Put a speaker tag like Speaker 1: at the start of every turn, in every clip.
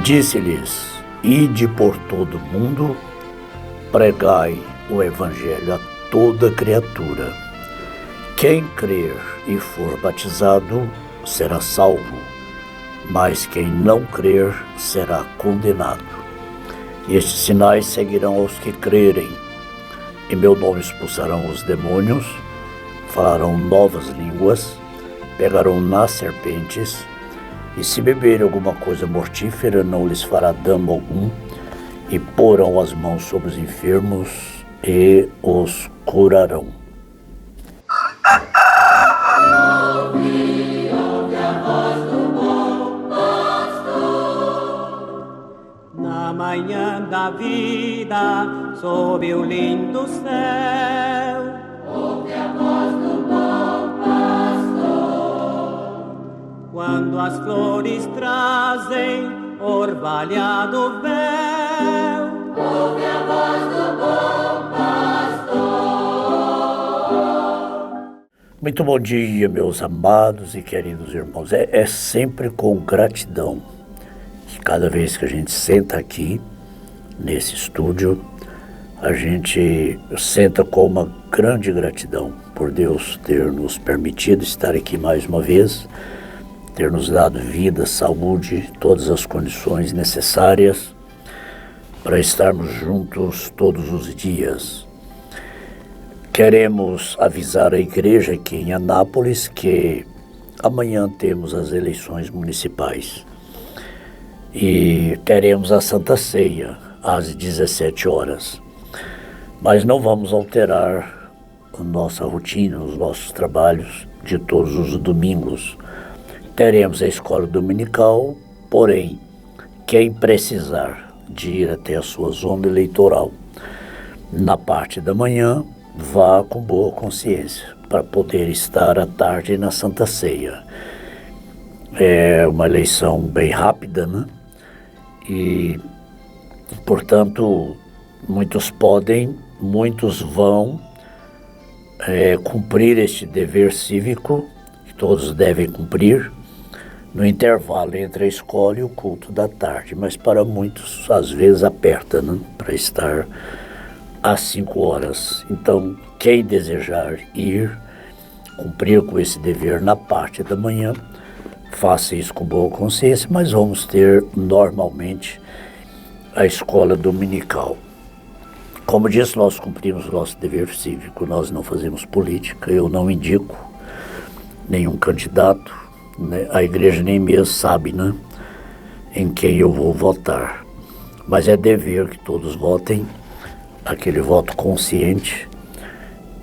Speaker 1: disse-lhes: Ide por todo o mundo, pregai o evangelho a toda criatura. Quem crer e for batizado será salvo, mas quem não crer será condenado. E estes sinais seguirão aos que crerem. Em meu nome expulsarão os demônios, falarão novas línguas, pegarão nas serpentes, e se beberem alguma coisa mortífera não lhes fará dano algum, e porão as mãos sobre os enfermos e os curarão.
Speaker 2: Na manhã da vida, sob o lindo céu, ouve a voz do bom pastor. Quando as flores trazem orvalhado véu, ouve a voz do bom pastor.
Speaker 1: Muito bom dia, meus amados e queridos irmãos. É sempre com gratidão que cada vez que a gente senta aqui, nesse estúdio, a gente senta com uma grande gratidão por Deus ter nos permitido estar aqui mais uma vez, ter nos dado vida, saúde, todas as condições necessárias para estarmos juntos todos os dias. Queremos avisar a igreja aqui em Anápolis que amanhã temos as eleições municipais e teremos a Santa Ceia às 17 horas. Mas não vamos alterar a nossa rotina, os nossos trabalhos de todos os domingos. Teremos a escola dominical, porém, quem precisar de ir até a sua zona eleitoral na parte da manhã, vá com boa consciência para poder estar à tarde na Santa Ceia. É uma eleição bem rápida, né? E, portanto, muitos podem, muitos vão cumprir este dever cívico, que todos devem cumprir, no intervalo entre a escola e o culto da tarde. Mas para muitos, às vezes, aperta, né? Para estar às 5 horas. Então, quem desejar ir, cumprir com esse dever na parte da manhã, faça isso com boa consciência, mas vamos ter normalmente a escola dominical. Como disse, nós cumprimos o nosso dever cívico, nós não fazemos política, eu não indico nenhum candidato, né? A igreja nem mesmo sabe, né, em quem eu vou votar. Mas é dever que todos votem, aquele voto consciente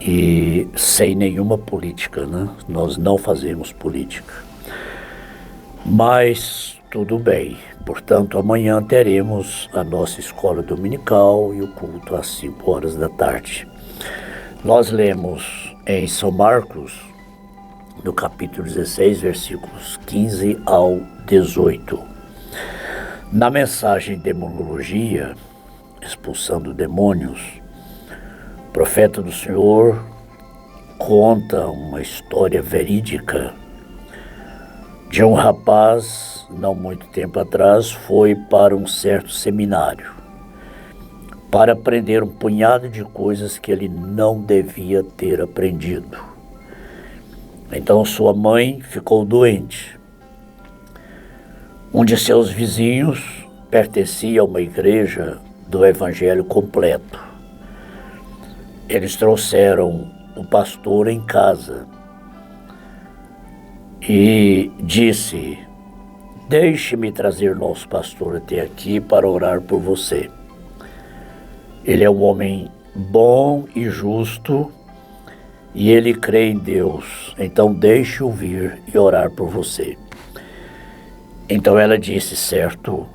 Speaker 1: e sem nenhuma política, né? Nós não fazemos política. Mas tudo bem, portanto amanhã teremos a nossa escola dominical e o culto às 5 horas da tarde. Nós lemos em São Marcos, no capítulo 16, versículos 15 ao 18. Na mensagem Demonologia, expulsando demônios, o profeta do Senhor conta uma história verídica de um rapaz, não muito tempo atrás, foi para um certo seminário para aprender um punhado de coisas que ele não devia ter aprendido. Então sua mãe ficou doente. Um de seus vizinhos pertencia a uma igreja do Evangelho completo. Eles trouxeram o pastor em casa e disse: deixe-me trazer nosso pastor até aqui para orar por você. Ele é um homem bom e justo e ele crê em Deus, então deixe-o vir e orar por você. Então ela disse: certo.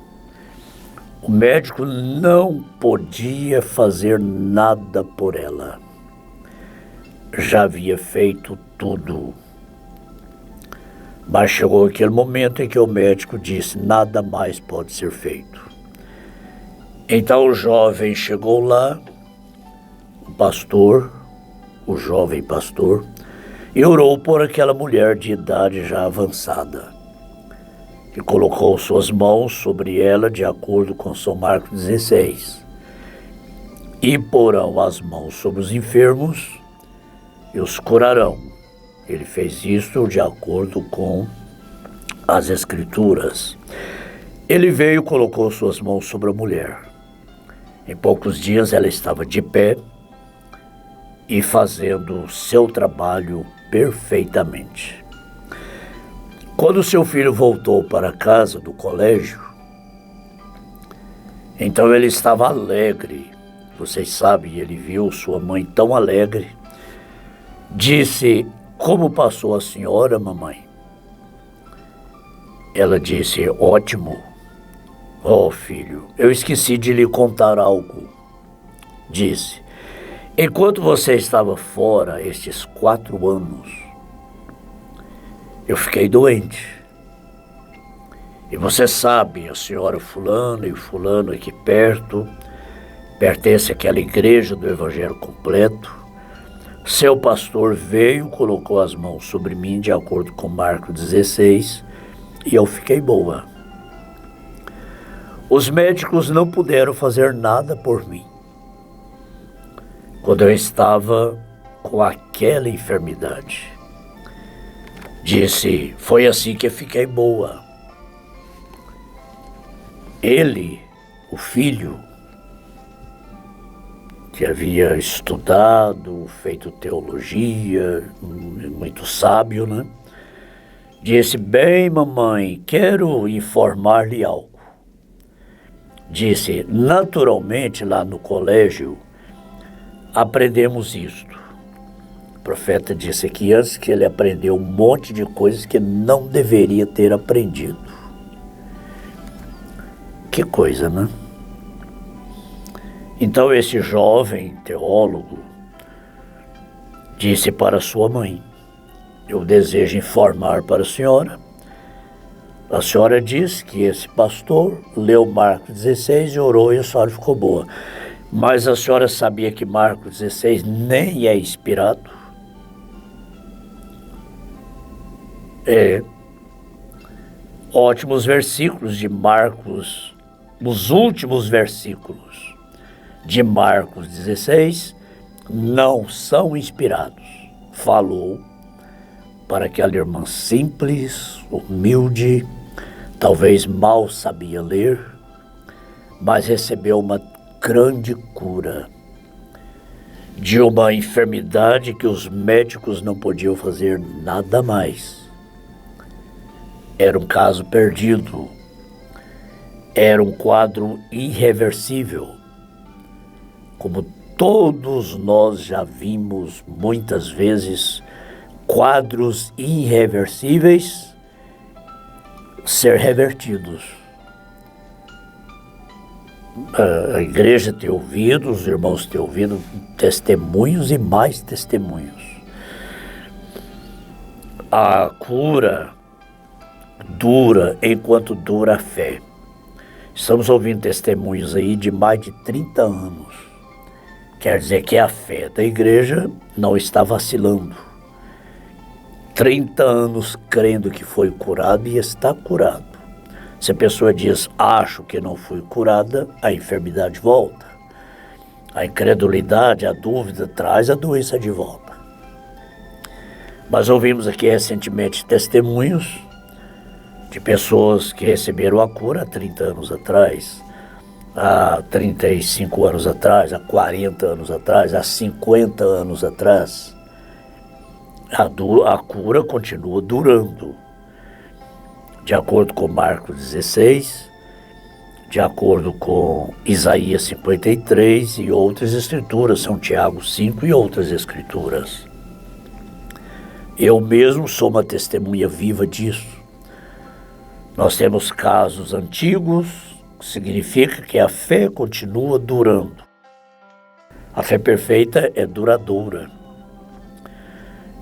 Speaker 1: O médico não podia fazer nada por ela. Já havia feito tudo. Mas chegou aquele momento em que o médico disse: nada mais pode ser feito. Então o jovem chegou lá, o jovem pastor, e orou por aquela mulher de idade já avançada. e colocou suas mãos sobre ela, de acordo com São Marcos 16. E porão as mãos sobre os enfermos e os curarão. Ele fez isso de acordo com as Escrituras. Ele veio e colocou suas mãos sobre a mulher. Em poucos dias ela estava de pé e fazendo seu trabalho perfeitamente. Quando seu filho voltou para casa do colégio, então ele estava alegre. Vocês sabem, ele viu sua mãe tão alegre. Disse: como passou a senhora, mamãe? Ela disse: ótimo. Oh, filho, eu esqueci de lhe contar algo. Disse: enquanto você estava fora estes 4 anos, eu fiquei doente. E você sabe, a senhora fulano e fulano aqui perto, pertence àquela igreja do Evangelho Completo. Seu pastor veio, colocou as mãos sobre mim, de acordo com Marcos 16, e eu fiquei boa. Os médicos não puderam fazer nada por mim quando eu estava com aquela enfermidade. Disse: foi assim que eu fiquei boa. Ele, o filho, que havia estudado, feito teologia, muito sábio, né? Disse: bem, mamãe, quero informar-lhe algo. Disse: naturalmente, lá no colégio, aprendemos isto. O profeta disse que antes que ele aprendeu um monte de coisas que não deveria ter aprendido. Que coisa, né? Então esse jovem teólogo disse para sua mãe: eu desejo informar para a senhora. A senhora diz que esse pastor leu Marcos 16 e orou e a senhora ficou boa. Mas a senhora sabia que Marcos 16 nem é inspirado? Ótimos versículos de Marcos, os últimos versículos de Marcos 16 não são inspirados. Falou para aquela irmã simples, humilde, talvez mal sabia ler, mas recebeu uma grande cura de uma enfermidade que os médicos não podiam fazer nada mais. Era um caso perdido, era um quadro irreversível, como todos nós já vimos muitas vezes quadros irreversíveis ser revertidos. A igreja tem ouvido, os irmãos têm ouvido testemunhos e mais testemunhos. A cura dura enquanto dura a fé. Estamos ouvindo testemunhos aí de mais de 30 anos. Quer dizer que a fé da igreja não está vacilando. 30 anos crendo que foi curado e está curado. Se a pessoa diz: acho que não fui curada, a enfermidade volta. A incredulidade, a dúvida traz a doença de volta. Mas ouvimos aqui recentemente testemunhos de pessoas que receberam a cura há 30 anos atrás, há 35 anos atrás, há 40 anos atrás, há 50 anos atrás. A cura continua durando. De acordo com Marcos 16, de acordo com Isaías 53 e outras escrituras, São Tiago 5 e outras escrituras. Eu mesmo sou uma testemunha viva disso. Nós temos casos antigos, que significa que a fé continua durando. A fé perfeita é duradoura.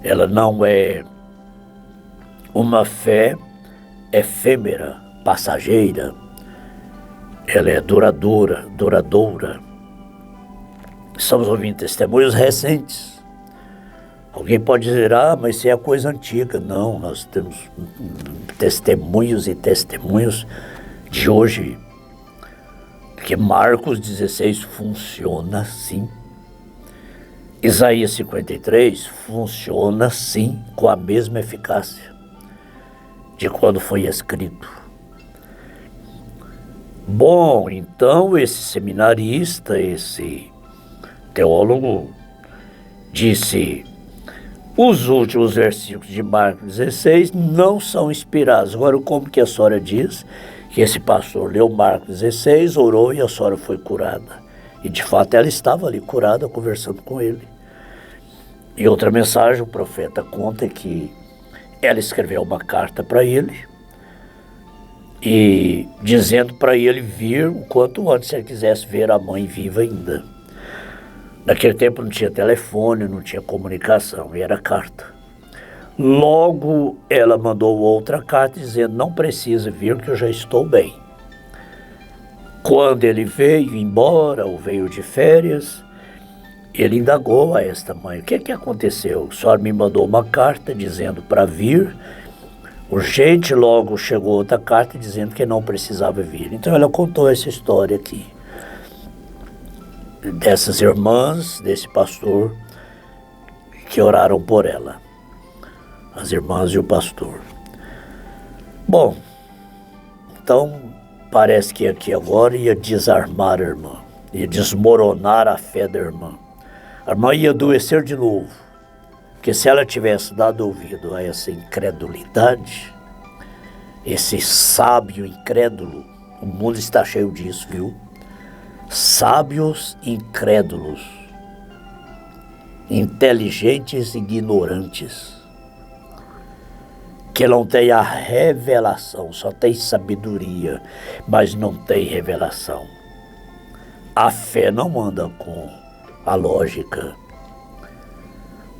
Speaker 1: Ela não é uma fé efêmera, passageira. Ela é duradoura. Estamos ouvindo testemunhos recentes Alguém pode dizer, mas isso é coisa antiga. Não, nós temos testemunhos e testemunhos de hoje, que Marcos 16 funciona sim. Isaías 53 funciona sim com a mesma eficácia de quando foi escrito. Bom, então esse seminarista, esse teólogo, disse: os últimos versículos de Marcos 16 não são inspirados. Agora, como que a senhora diz que esse pastor leu Marcos 16, orou e a senhora foi curada? E de fato ela estava ali curada, conversando com ele. Em outra mensagem, o profeta conta que ela escreveu uma carta para ele e dizendo para ele vir o quanto antes, se ele quisesse ver a mãe viva ainda. Naquele tempo não tinha telefone, não tinha comunicação, e era carta. Logo, ela mandou outra carta dizendo: não precisa vir, que eu já estou bem. Quando ele veio embora, ou veio de férias, ele indagou a esta mãe: o que aconteceu? A senhora me mandou uma carta dizendo para vir, urgente, logo chegou outra carta dizendo que não precisava vir. Então ela contou essa história aqui, dessas irmãs, desse pastor, que oraram por ela. As irmãs e o pastor. Bom, então parece que aqui agora ia desarmar a irmã, ia desmoronar a fé da irmã. A irmã ia adoecer de novo, porque se ela tivesse dado ouvido a essa incredulidade, esse sábio incrédulo, o mundo está cheio disso, viu? Sábios incrédulos, inteligentes ignorantes, que não tem a revelação, só tem sabedoria, mas não tem revelação. A fé não anda com a lógica.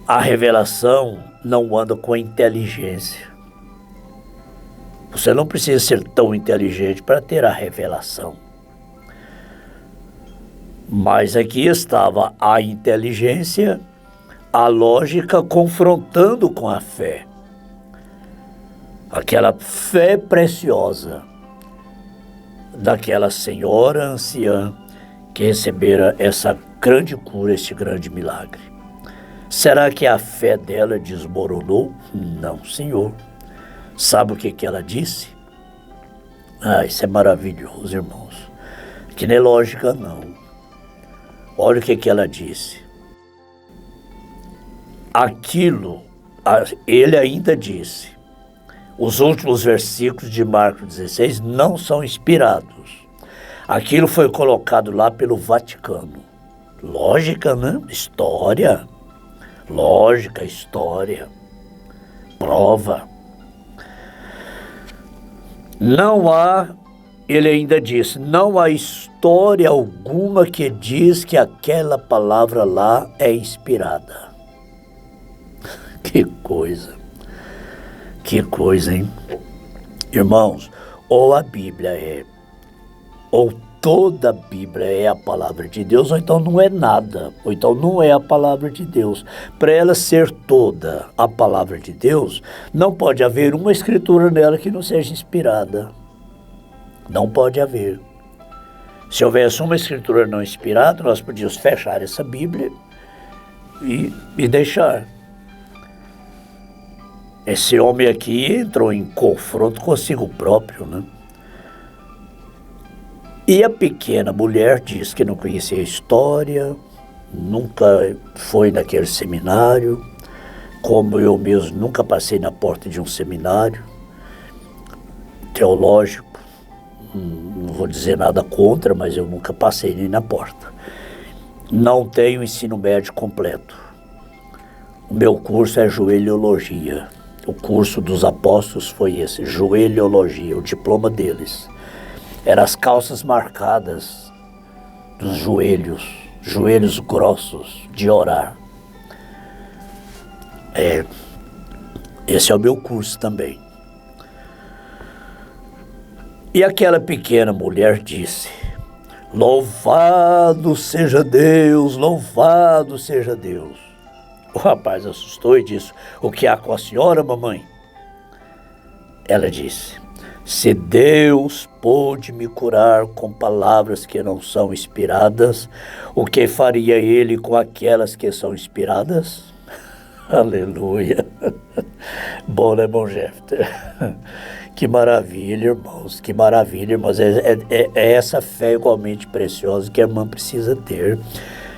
Speaker 1: A revelação não anda com a inteligência. Você não precisa ser tão inteligente para ter a revelação. Mas aqui estava a inteligência, a lógica confrontando com a fé. Aquela fé preciosa daquela senhora anciã que recebera essa grande cura, esse grande milagre. Será que a fé dela desmoronou? Não, Senhor. Sabe o que ela disse? Isso é maravilhoso, irmãos. Que nem lógica, não. Olha o que ela disse. Ele ainda disse, os últimos versículos de Marcos 16 não são inspirados. Aquilo foi colocado lá pelo Vaticano. Lógica, né? História. Lógica, história. Prova. Ele ainda disse, não há história alguma que diz que aquela palavra lá é inspirada. Que coisa, hein? Irmãos, ou a Bíblia ou toda a Bíblia é a palavra de Deus, ou então não é nada, ou então não é a palavra de Deus. Para ela ser toda a palavra de Deus, não pode haver uma escritura nela que não seja inspirada. Não pode haver. Se houvesse uma escritura não inspirada, nós podíamos fechar essa Bíblia e deixar. Esse homem aqui entrou em confronto consigo próprio, né? E a pequena mulher diz que não conhecia a história, nunca foi naquele seminário, como eu mesmo nunca passei na porta de um seminário teológico. Não vou dizer nada contra, mas eu nunca passei nem na porta. Não tenho ensino médio completo. O meu curso é joelhologia. O curso dos apóstolos foi esse, joelhologia, o diploma deles. Eram as calças marcadas dos joelhos grossos de orar. Esse é o meu curso também. E aquela pequena mulher disse, louvado seja Deus, louvado seja Deus. O rapaz assustou e disse: o que há com a senhora, mamãe? Ela disse: se Deus pôde me curar com palavras que não são inspiradas, o que faria Ele com aquelas que são inspiradas? Aleluia! Bom, né, irmão Jefter? Que maravilha, irmãos, que maravilha, irmãos. É essa fé igualmente preciosa que a irmã precisa ter,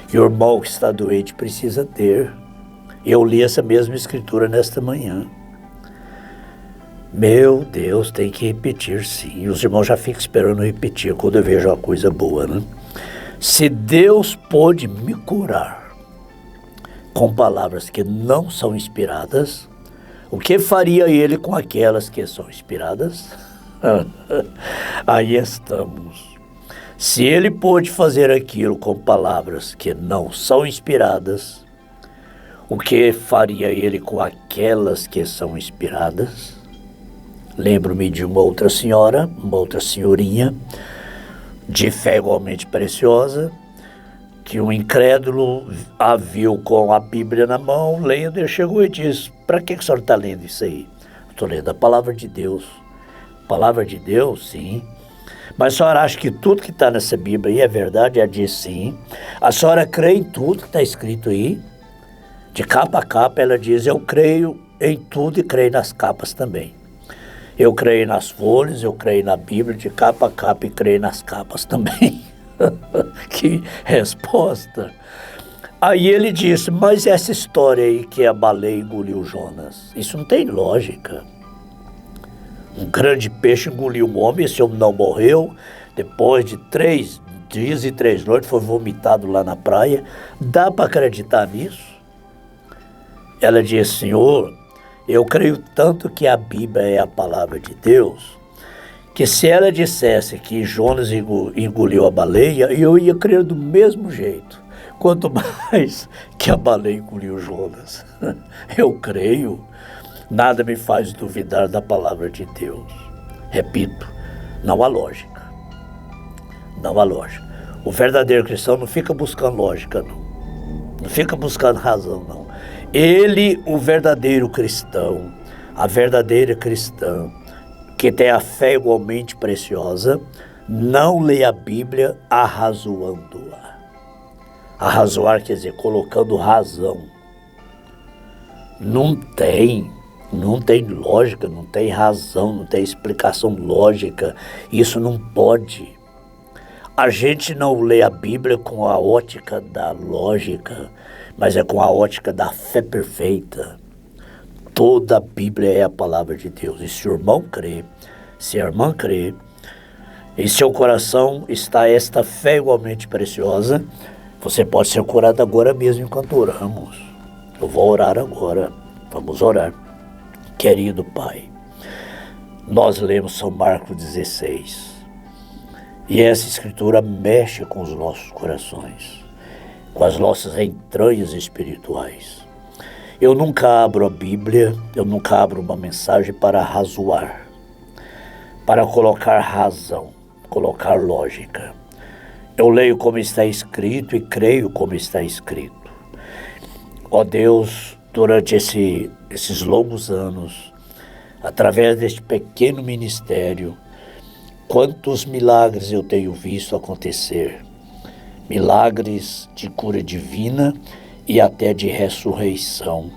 Speaker 1: que o irmão que está doente precisa ter. Eu li essa mesma escritura nesta manhã. Meu Deus, tem que repetir sim. Os irmãos já ficam esperando repetir quando eu vejo uma coisa boa, né? Se Deus pôde me curar com palavras que não são inspiradas, o que faria Ele com aquelas que são inspiradas? Aí estamos. Se Ele pôde fazer aquilo com palavras que não são inspiradas, o que faria Ele com aquelas que são inspiradas? Lembro-me de uma outra senhora, uma outra senhorinha, de fé igualmente preciosa, que um incrédulo a viu com a Bíblia na mão, lendo, ele chegou e disse: para que a senhora está lendo isso aí? Estou lendo a palavra de Deus. Palavra de Deus, sim. Mas a senhora acha que tudo que está nessa Bíblia aí é verdade? Ela disse sim. A senhora crê em tudo que está escrito aí? De capa a capa, ela diz: eu creio em tudo e creio nas capas também. Eu creio nas folhas, eu creio na Bíblia de capa a capa e creio nas capas também. Que resposta! Aí ele disse: mas essa história aí que a baleia engoliu Jonas, isso não tem lógica. Um grande peixe engoliu um homem, esse homem não morreu, depois de 3 dias e 3 noites foi vomitado lá na praia. Dá para acreditar nisso? Ela disse: Senhor, eu creio tanto que a Bíblia é a palavra de Deus, que se ela dissesse que Jonas engoliu a baleia, eu ia crer do mesmo jeito. Quanto mais que a baleia engoliu Jonas. Eu creio, nada me faz duvidar da palavra de Deus. Repito, não há lógica. Não há lógica. O verdadeiro cristão não fica buscando lógica, não. Não fica buscando razão, não. Ele, o verdadeiro cristão, a verdadeira cristã, que tem a fé igualmente preciosa, não lê a Bíblia arrazoando-a. Arrazoar quer dizer colocando razão. Não tem lógica, não tem razão, não tem explicação lógica. Isso não pode. A gente não lê a Bíblia com a ótica da lógica, mas é com a ótica da fé perfeita. Toda a Bíblia é a palavra de Deus. E se o irmão crê, se a irmã crê, em seu coração está esta fé igualmente preciosa, você pode ser curado agora mesmo enquanto oramos. Eu vou orar agora. Vamos orar. Querido Pai, nós lemos São Marcos 16. E essa escritura mexe com os nossos corações, com as nossas entranhas espirituais. Eu nunca abro a Bíblia, eu nunca abro uma mensagem para razoar, para colocar razão, colocar lógica. Eu leio como está escrito e creio como está escrito. Ó Deus, durante esses longos anos, através deste pequeno ministério, quantos milagres eu tenho visto acontecer. Milagres de cura divina e até de ressurreição.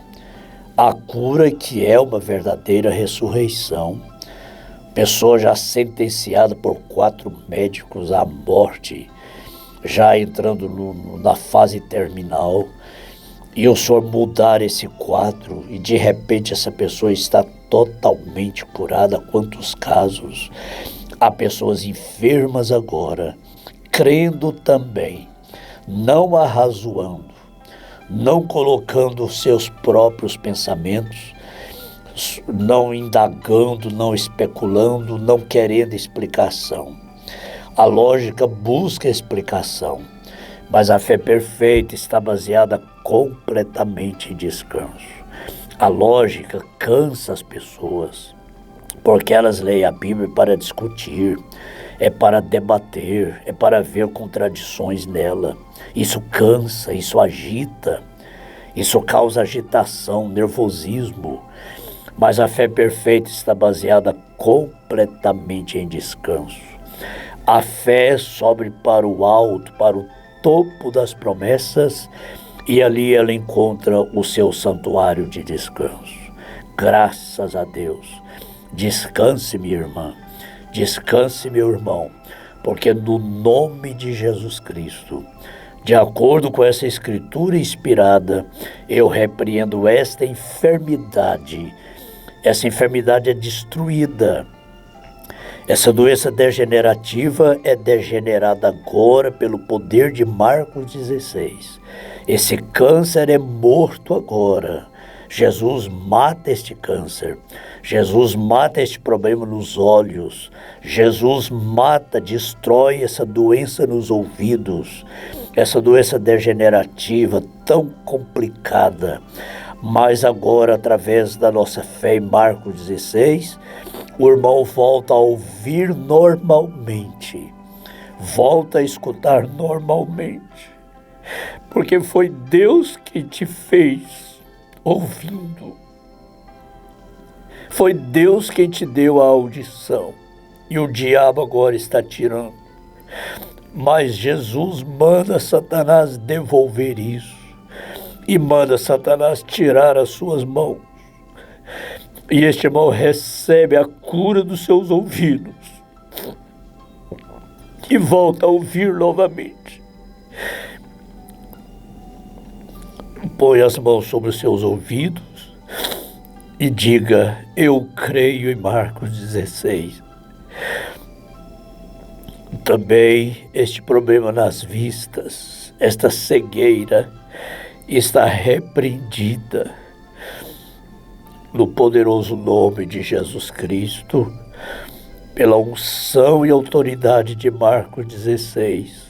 Speaker 1: A cura que é uma verdadeira ressurreição. Pessoa já sentenciada por 4 médicos à morte, já entrando na fase terminal, e o Senhor mudar esse quadro e de repente essa pessoa está totalmente curada. Quantos casos? Há pessoas enfermas agora, crendo também, não arrazoando, não colocando os seus próprios pensamentos, não indagando, não especulando, não querendo explicação. A lógica busca explicação, mas a fé perfeita está baseada completamente em descanso. A lógica cansa as pessoas, porque elas leem a Bíblia para discutir, é para debater, é para ver contradições nela. Isso cansa, isso agita. Isso causa agitação, nervosismo, mas a fé perfeita está baseada completamente em descanso. A fé sobe para o alto, para o topo das promessas, e ali ela encontra o seu santuário de descanso. Graças a Deus. Descanse, minha irmã. Descanse, meu irmão, porque no nome de Jesus Cristo, de acordo com essa escritura inspirada, eu repreendo esta enfermidade. Essa enfermidade é destruída. Essa doença degenerativa é degenerada agora pelo poder de Marcos 16. Esse câncer é morto agora. Jesus mata este câncer. Jesus mata este problema nos olhos. Jesus mata, destrói essa doença nos ouvidos. Essa doença degenerativa tão complicada. Mas agora, através da nossa fé em Marcos 16, o irmão volta a ouvir normalmente. Volta a escutar normalmente. Porque foi Deus que te fez ouvindo. Foi Deus quem te deu a audição. E o diabo agora está tirando. Mas Jesus manda Satanás devolver isso. E manda Satanás tirar as suas mãos. E este irmão recebe a cura dos seus ouvidos. E volta a ouvir novamente. Põe as mãos sobre os seus ouvidos e diga: eu creio em Marcos 16. Também este problema nas vistas, esta cegueira, está repreendida no poderoso nome de Jesus Cristo, pela unção e autoridade de Marcos 16.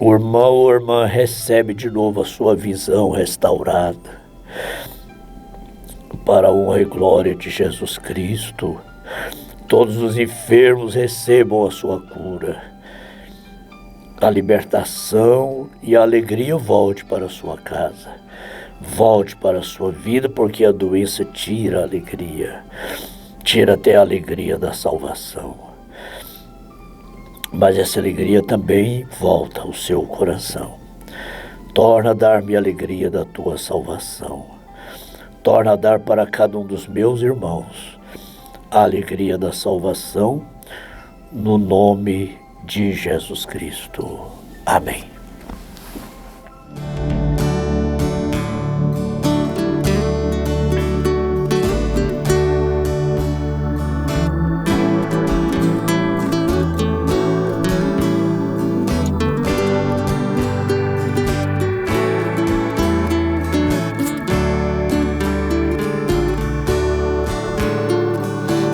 Speaker 1: O irmão ou irmã recebe de novo a sua visão restaurada. Para a honra e glória de Jesus Cristo, todos os enfermos recebam a sua cura. A libertação e a alegria volte para a sua casa. Volte para a sua vida, porque a doença tira a alegria. Tira até a alegria da salvação. Mas essa alegria também volta ao seu coração. Torna a dar-me a alegria da tua salvação. Torna a dar para cada um dos meus irmãos a alegria da salvação, no nome de Jesus Cristo. Amém.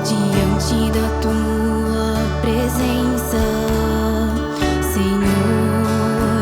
Speaker 3: Diante da tua presença, Senhor,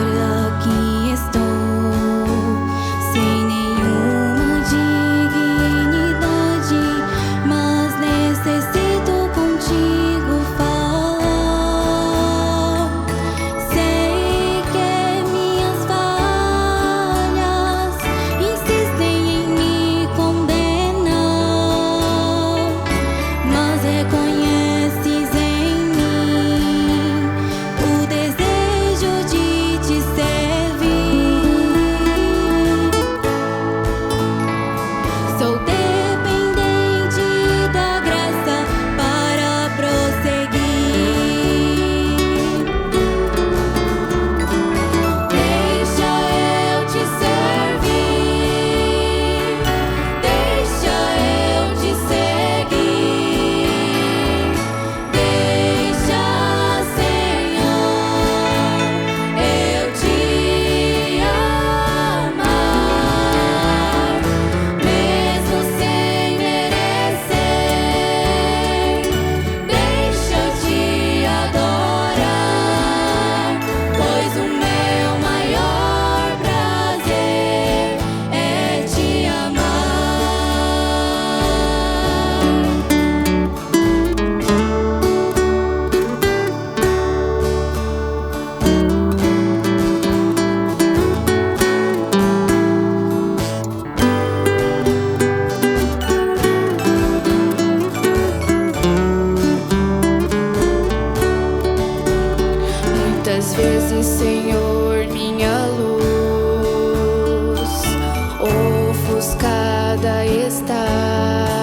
Speaker 3: lugar.